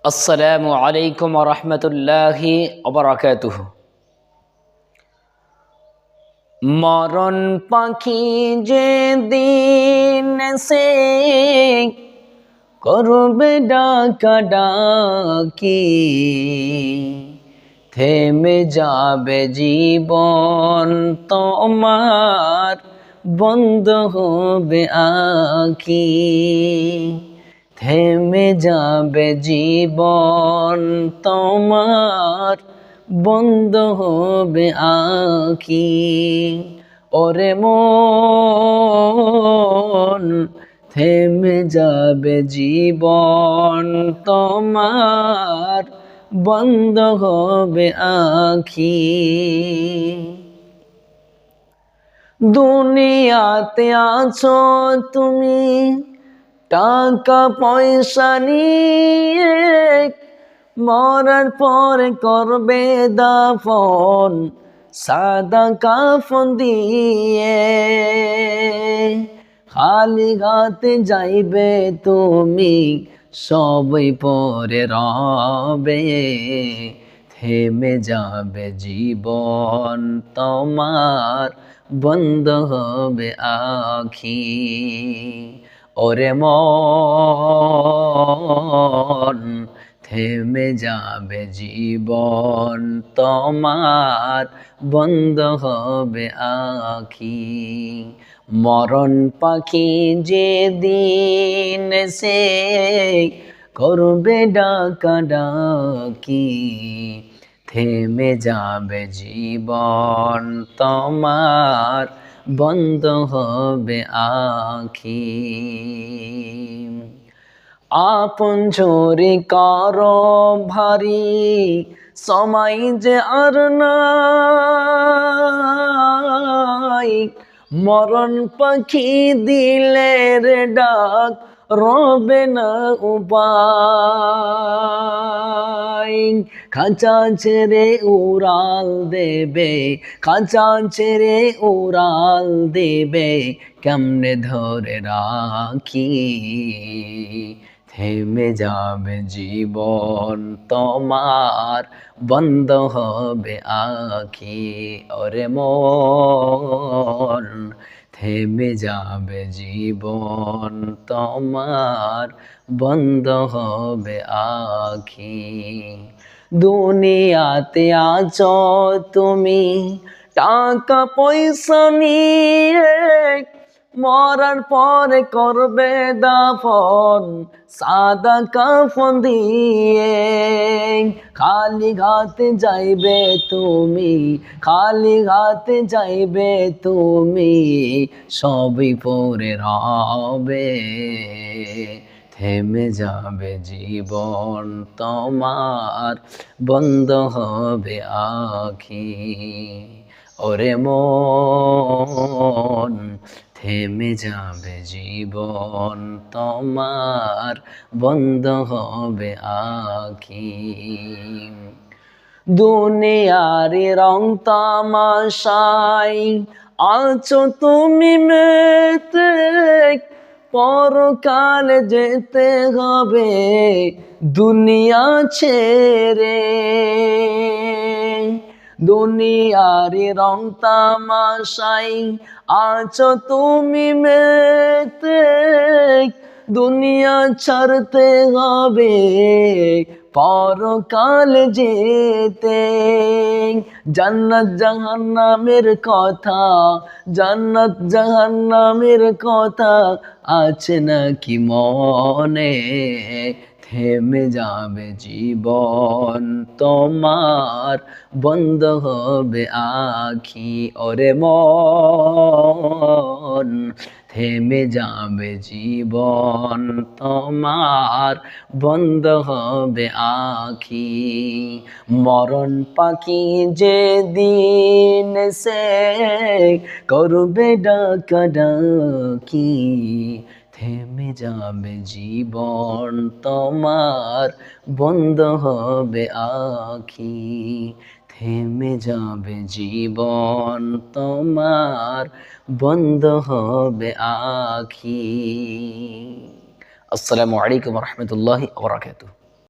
আসসালামু আলাইকুম ওয়া রাহমাতুল্লাহি ওয়া বারাকাতুহু। মরণ পাখি যে দিন সে করবে ডাকাডাকি, থেমে যাবে জীবন তোমার, বন্ধ হবে আঁখি। থেমে যাবে জীবন তোমার, বন্ধ হবে আঁখি। ওরে মন, থেমে যাবে জীবন তোমার, বন্ধ হবে আঁখি। দুনিয়াতে আছো তুমি টাকা পয়সা নিয়ে, মরার পরে করবে দাফন সাদা কাফন দিয়ে। খালি হাতে যাইবে তুমি, সবই পরে রবে। থেমে যাবে জীবন তোমার, বন্ধ হবে আঁখি। ওরে মন, থেমে যাবে জীবন তোমার, বন্ধ হবে আঁখি। মরণ পাখি যে দিন সে করবে ডাকাডাকি, থেমে যাবে জীবন তোমার, বন্ধ হবে আঁখি। আপন ঝরে কারো ভারী, সময় যে আর নাই। মরণ পাখি দিলের ডাক, রবে না উপায়। খাঁচা ছেড়ে উড়াল দেবে, খাঁচা ছেড়ে উড়াল দেবে, কেমনে ধরে রাখি। থেমে যাবে জীবন তোমার, বন্ধ হবে আঁখি। ওরে মন, থেমে যাবে জীবন তোমার, বন্ধ হবে আঁখি। দুনিয়াতে আছো তুমি টাকা পয়সা নিয়ে, মরার পরে করবে দাফন সাদা কাফন দিয়ে। খালি হাতে যাইবে তুমি, খালি হাতে যাইবে তুমি, সবই পরে রবে। থেমে যাবে জীবন তোমার, বন্ধ হবে আঁখি। ওরে মন, থেমে যাবে জীবন তোমার, বন্ধ হবে আঁখি। দুনিয়ারি রং তামাশাই আছো তুমি মেতে, পরকালে যেতে হবে দুনিয়া ছেড়ে। দুনিয়ারি রং তামাশাই আছো তুমি মেতে, দুনিয়া ছাড়তে হবে পরকাল যেতে। জান্নাত জাহান্নামের কথা, জান্নাত জাহান্নামের কথা আছে নাকি মনে। থেমে যাবে জীবন তোমার, বন্ধ হবে আঁখি। ওরে মন, থেমে যাবে জীবন তোমার, বন্ধ হবে আঁখি। মরণ পাখি যে দিন সে করবে ডাকাডাকি, থেমে যাবে জীবন তোমার, বন্ধ হবে আঁখি। থেমে যাবে জীবন তোমার, বন্ধ হবে আঁখি। আসসালামু আলাইকুম ওয়া রাহমাতুল্লাহি ওয়া বারাকাতুহু।